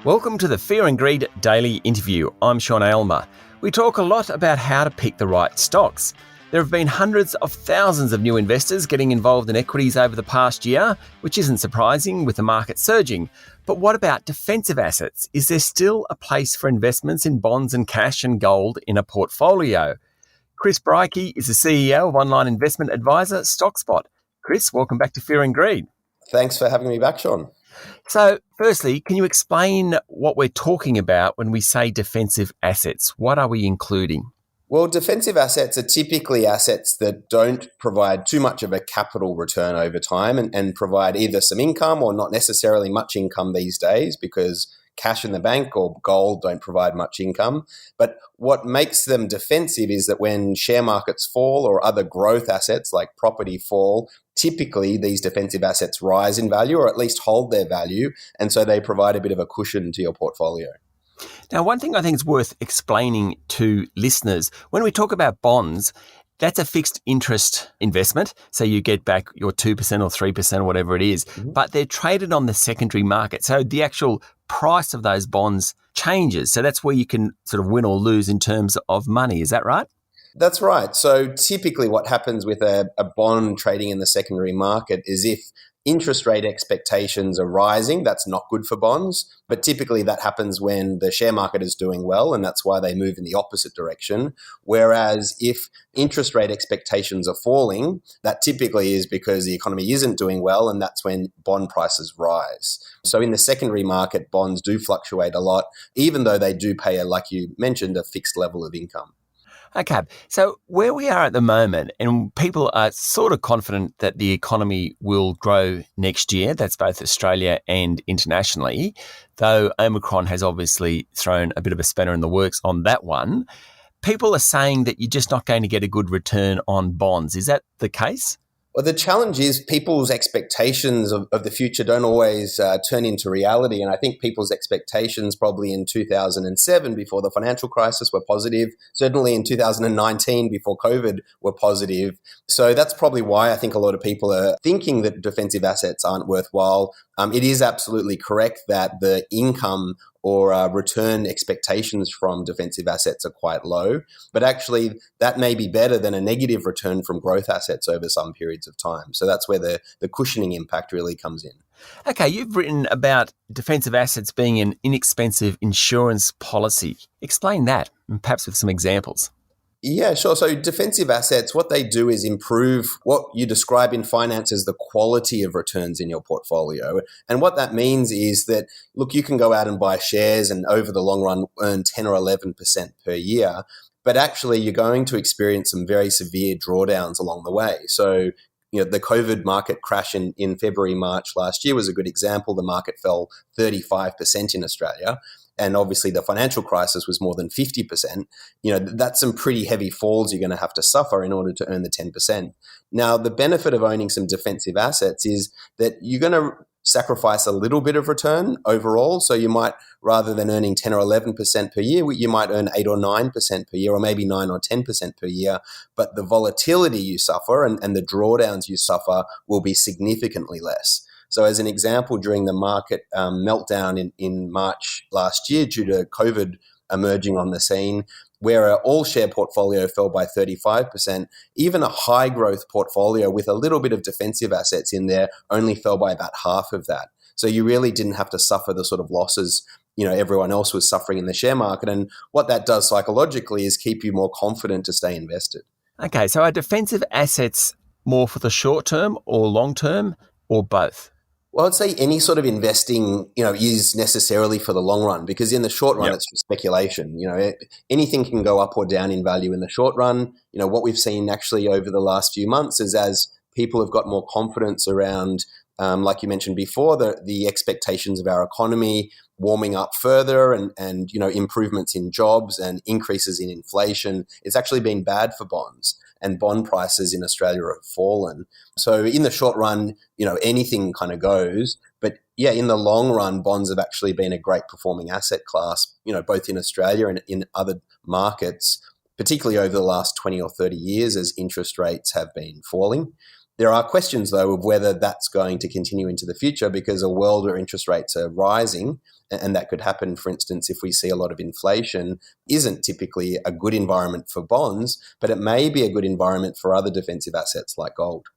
Welcome to the Fear and Greed Daily Interview. I'm Sean Aylmer. We talk a lot about how to pick the right stocks. There have been hundreds of thousands of new investors getting involved in equities over the past year, which isn't surprising with the market surging. But what about defensive assets? Is there still a place for investments in bonds and cash and gold in a portfolio? Chris Brycki is the CEO of online investment advisor Stockspot. Chris, welcome back to Fear and Greed. Thanks for having me back, Sean. So, firstly, can you explain what we're talking about when we say defensive assets? What are we including? Well, defensive assets are typically assets that don't provide too much of a capital return over time and provide either some income or not necessarily much income these days because cash in the bank or gold don't provide much income. But what makes them defensive is that when share markets fall or other growth assets like property fall, typically these defensive assets rise in value or at least hold their value. And so they provide a bit of a cushion to your portfolio. Now, one thing I think is worth explaining to listeners, when we talk about bonds, that's a fixed interest investment. So you get back your 2% or 3% or whatever it is, but they're traded on the secondary market. So the actual price of those bonds changes. So that's where you can sort of win or lose in terms of money. Is that right? That's right. So typically what happens with a bond trading in the secondary market is if interest rate expectations are rising, that's not good for bonds. But typically that happens when the share market is doing well, and that's why they move in the opposite direction. Whereas if interest rate expectations are falling, that typically is because the economy isn't doing well, and that's when bond prices rise. So in the secondary market, bonds do fluctuate a lot, even though they do pay, like you mentioned, a fixed level of income. Okay, so where we are at the moment, and people are sort of confident that the economy will grow next year, that's both Australia and internationally, though Omicron has obviously thrown a bit of a spanner in the works on that one. People are saying that you're just not going to get a good return on bonds. Is that the case? Well, the challenge is people's expectations of the future don't always turn into reality. And I think people's expectations probably in 2007 before the financial crisis were positive, certainly in 2019 before COVID were positive. So that's probably why I think a lot of people are thinking that defensive assets aren't worthwhile. It is absolutely correct that the income or return expectations from defensive assets are quite low. But actually, that may be better than a negative return from growth assets over some periods of time. So that's where the cushioning impact really comes in. Okay, you've written about defensive assets being an inexpensive insurance policy. Explain that, and perhaps with some examples. Yeah, sure. So defensive assets, what they do is improve what you describe in finance as the quality of returns in your portfolio. And what that means is that, look, you can go out and buy shares and over the long run earn 10 or 11% per year, but actually you're going to experience some very severe drawdowns along the way. So, the COVID market crash in February, March last year was a good example. The market fell 35% in Australia. And obviously the financial crisis was more than 50%, that's some pretty heavy falls you're going to have to suffer in order to earn the 10%. Now, the benefit of owning some defensive assets is that you're going to sacrifice a little bit of return overall. So you might, rather than earning 10 or 11% per year, you might earn 8 or 9% per year, or maybe 9 or 10% per year. But the volatility you suffer and the drawdowns you suffer will be significantly less. So as an example, during the market meltdown in March last year due to COVID emerging on the scene, where an all-share portfolio fell by 35%, even a high-growth portfolio with a little bit of defensive assets in there only fell by about half of that. So you really didn't have to suffer the sort of losses everyone else was suffering in the share market. And what that does psychologically is keep you more confident to stay invested. Okay, so are defensive assets more for the short term or long term or both? Well, I'd say any sort of investing, is necessarily for the long run, because in the short run, It's just speculation. Anything can go up or down in value in the short run. What we've seen actually over the last few months is as people have got more confidence around, like you mentioned before, the expectations of our economy warming up further and improvements in jobs and increases in inflation, it's actually been bad for bonds. And bond prices in Australia have fallen. So in the short run, anything kind of goes. But yeah, in the long run, bonds have actually been a great performing asset class, both in Australia and in other markets, particularly over the last 20 or 30 years as interest rates have been falling. There are questions, though, of whether that's going to continue into the future, because a world where interest rates are rising, and that could happen, for instance, if we see a lot of inflation, isn't typically a good environment for bonds, but it may be a good environment for other defensive assets like gold.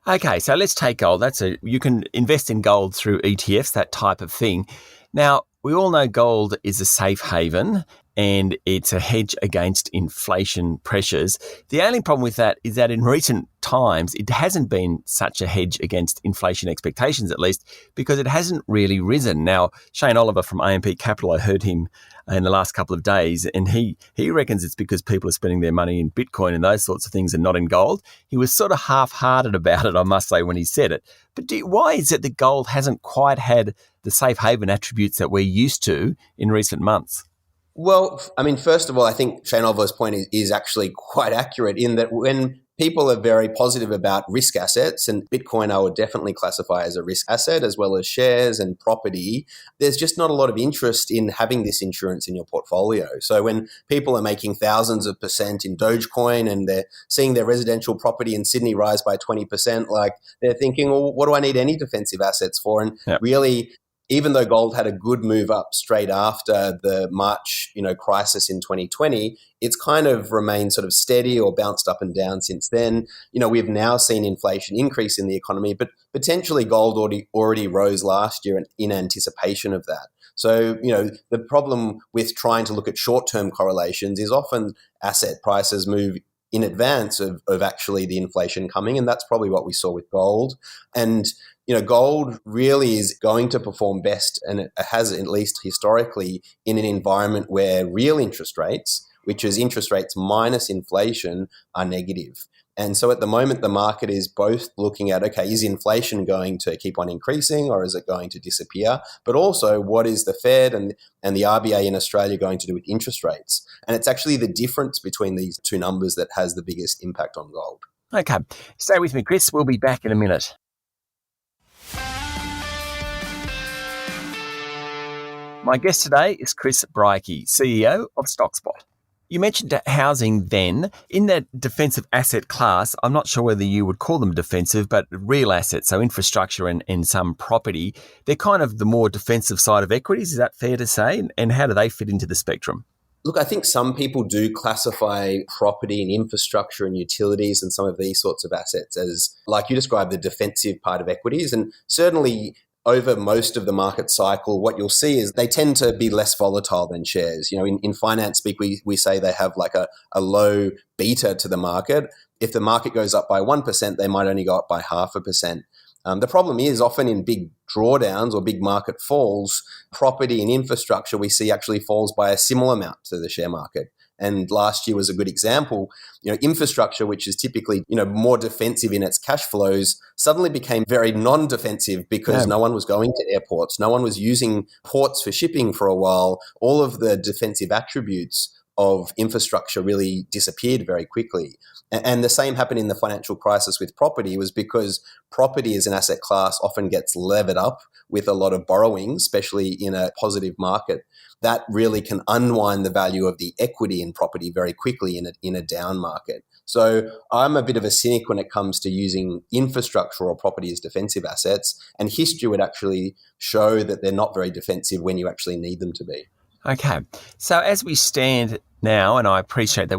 Okay, so let's take gold. You can invest in gold through ETFs, that type of thing. Now, we all know gold is a safe haven and it's a hedge against inflation pressures. The only problem with that is that in recent times, it hasn't been such a hedge against inflation expectations, at least, because it hasn't really risen. Now, Shane Oliver from AMP Capital, I heard him in the last couple of days, and he reckons it's because people are spending their money in Bitcoin and those sorts of things and not in gold. He was sort of half-hearted about it, I must say, when he said it. But why is it that gold hasn't quite had the safe haven attributes that we're used to in recent months? Well, I mean, first of all, I think Shane Oliver's point is actually quite accurate in that when people are very positive about risk assets, and Bitcoin I would definitely classify as a risk asset, as well as shares and property, there's just not a lot of interest in having this insurance in your portfolio. So when people are making thousands of percent in Dogecoin and they're seeing their residential property in Sydney rise by 20%, like they're thinking, well, what do I need any defensive assets for? And really, even though gold had a good move up straight after the March, crisis in 2020, it's kind of remained sort of steady or bounced up and down since then. We've now seen inflation increase in the economy, but potentially gold already rose last year in anticipation of that. So, the problem with trying to look at short-term correlations is often asset prices move in advance of actually the inflation coming, and that's probably what we saw with gold. And gold really is going to perform best, and it has at least historically, in an environment where real interest rates, which is interest rates minus inflation, are negative. And so at the moment, the market is both looking at, okay, is inflation going to keep on increasing or is it going to disappear? But also, what is the Fed and the RBA in Australia going to do with interest rates? And it's actually the difference between these two numbers that has the biggest impact on gold. Okay, stay with me, Chris. We'll be back in a minute. My guest today is Chris Brycki, CEO of Stockspot. You mentioned housing then. In that defensive asset class, I'm not sure whether you would call them defensive, but real assets, so infrastructure and some property, they're kind of the more defensive side of equities. Is that fair to say? And how do they fit into the spectrum? Look, I think some people do classify property and infrastructure and utilities and some of these sorts of assets as, like you described, the defensive part of equities. And certainly over most of the market cycle, what you'll see is they tend to be less volatile than shares. In finance speak, we say they have like a low beta to the market. If the market goes up by 1%, they might only go up by 0.5%. The problem is often in big drawdowns or big market falls, property and infrastructure we see actually falls by a similar amount to the share market. And last year was a good example. Infrastructure, which is typically, more defensive in its cash flows, suddenly became very non-defensive because no one was going to airports. No one was using ports for shipping for a while. All of the defensive attributes of infrastructure really disappeared very quickly. And the same happened in the financial crisis with property, was because property as an asset class often gets levered up with a lot of borrowing, especially in a positive market. That really can unwind the value of the equity in property very quickly in a down market. So I'm a bit of a cynic when it comes to using infrastructure or property as defensive assets, and history would actually show that they're not very defensive when you actually need them to be. Okay, so as we stand now, and I appreciate that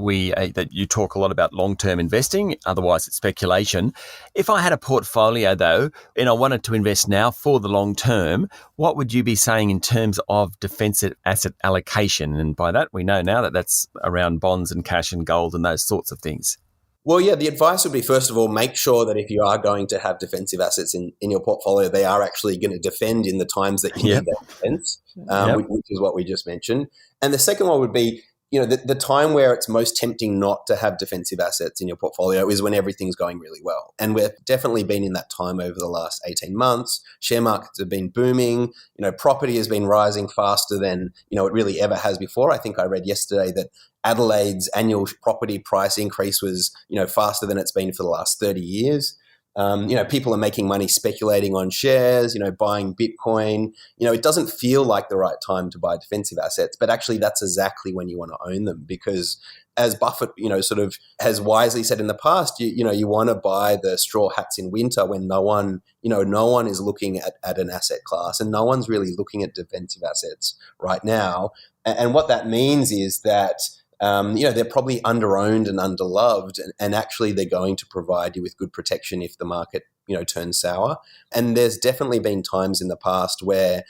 that you talk a lot about long-term investing, otherwise it's speculation. If I had a portfolio though, and I wanted to invest now for the long term, what would you be saying in terms of defensive asset allocation? And by that, we know now that that's around bonds and cash and gold and those sorts of things. Well, yeah, the advice would be, first of all, make sure that if you are going to have defensive assets in your portfolio, they are actually going to defend in the times that you need that defense, which is what we just mentioned. And the second one would be, the time where it's most tempting not to have defensive assets in your portfolio is when everything's going really well. And we've definitely been in that time over the last 18 months. Share markets have been booming. Property has been rising faster than, it really ever has before. I think I read yesterday that Adelaide's annual property price increase was, faster than it's been for the last 30 years. People are making money speculating on shares, buying Bitcoin. It doesn't feel like the right time to buy defensive assets, but actually that's exactly when you want to own them, because as Buffett, sort of has wisely said in the past, you want to buy the straw hats in winter when no one is looking at an asset class, and no one's really looking at defensive assets right now. And what that means is that they're probably underowned and underloved, and actually they're going to provide you with good protection if the market, turns sour. And there's definitely been times in the past where,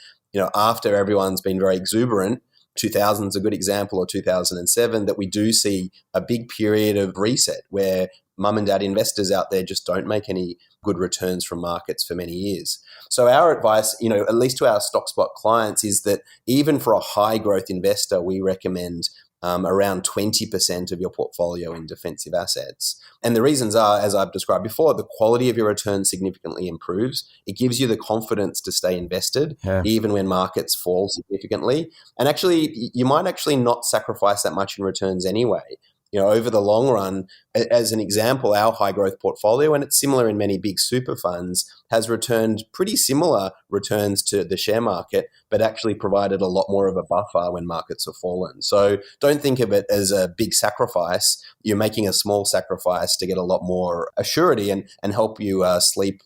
after everyone's been very exuberant, 2000 is a good example, or 2007, that we do see a big period of reset where mum and dad investors out there just don't make any good returns from markets for many years. So our advice, at least to our Stockspot clients, is that even for a high growth investor, we recommend around 20% of your portfolio in defensive assets. And the reasons are, as I've described before, the quality of your return significantly improves. It gives you the confidence to stay invested, even when markets fall significantly. And actually, you might actually not sacrifice that much in returns anyway. Over the long run, as an example, our high growth portfolio, and it's similar in many big super funds, has returned pretty similar returns to the share market, but actually provided a lot more of a buffer when markets have fallen. So don't think of it as a big sacrifice. You're making a small sacrifice to get a lot more assurity and help you sleep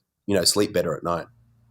better at night.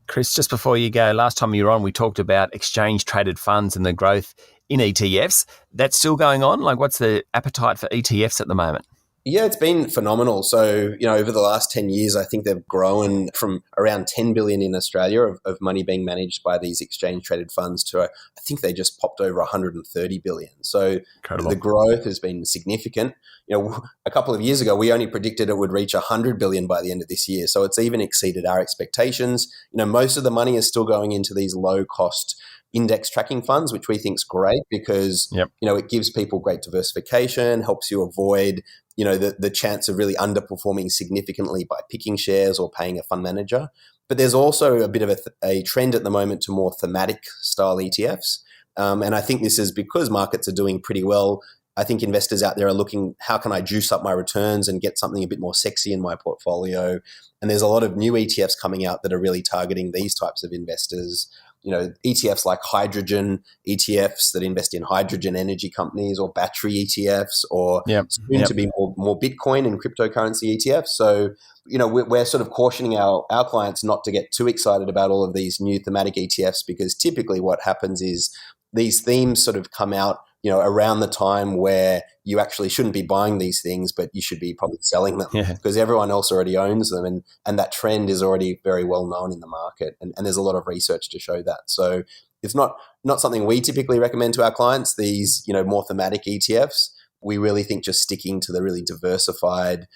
Chris, just before you go, last time you were on, we talked about exchange-traded funds and the growth in ETFs. That's still going on? Like, what's the appetite for ETFs at the moment? Yeah, it's been phenomenal. So, over the last 10 years, I think they've grown from around 10 billion in Australia of money being managed by these exchange-traded funds to, I think they just popped over 130 billion. So Incredible. The growth has been significant. A couple of years ago, we only predicted it would reach 100 billion by the end of this year. So it's even exceeded our expectations. Most of the money is still going into these low-cost index tracking funds, which we think is great because, it gives people great diversification, helps you avoid the chance of really underperforming significantly by picking shares or paying a fund manager. But there's also a bit of a trend at the moment to more thematic style ETFs. And I think this is because markets are doing pretty well. I think investors out there are looking, how can I juice up my returns and get something a bit more sexy in my portfolio? And there's a lot of new ETFs coming out that are really targeting these types of investors. ETFs like hydrogen ETFs that invest in hydrogen energy companies, or battery ETFs, or soon to be more Bitcoin and cryptocurrency ETFs. So, we're sort of cautioning our clients not to get too excited about all of these new thematic ETFs, because typically what happens is these themes sort of come out around the time where you actually shouldn't be buying these things, but you should be probably selling them because everyone else already owns them. And that trend is already very well known in the market. And there's a lot of research to show that. So it's not something we typically recommend to our clients, these, more thematic ETFs. We really think just sticking to the really diversified,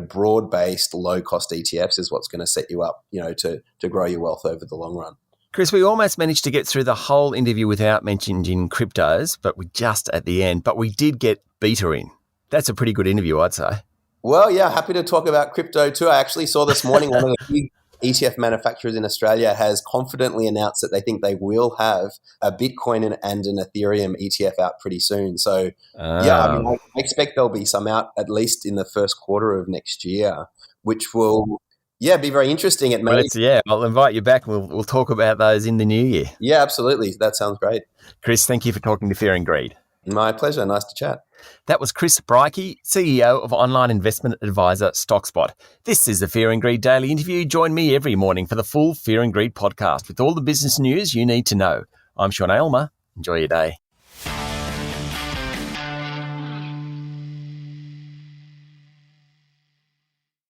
broad-based, low-cost ETFs is what's going to set you up, to grow your wealth over the long run. Chris, we almost managed to get through the whole interview without mentioning cryptos, but we just at the end. But we did get beta in. That's a pretty good interview, I'd say. Well, yeah, happy to talk about crypto too. I actually saw this morning one of the big ETF manufacturers in Australia has confidently announced that they think they will have a Bitcoin and an Ethereum ETF out pretty soon. So, I expect there'll be some out at least in the first quarter of next year, which will... be very interesting. I'll invite you back and we'll talk about those in the new year. Yeah, absolutely. That sounds great. Chris, thank you for talking to Fear and Greed. My pleasure. Nice to chat. That was Chris Brycki, CEO of online investment advisor Stockspot. This is the Fear and Greed Daily Interview. Join me every morning for the full Fear and Greed podcast with all the business news you need to know. I'm Sean Aylmer. Enjoy your day.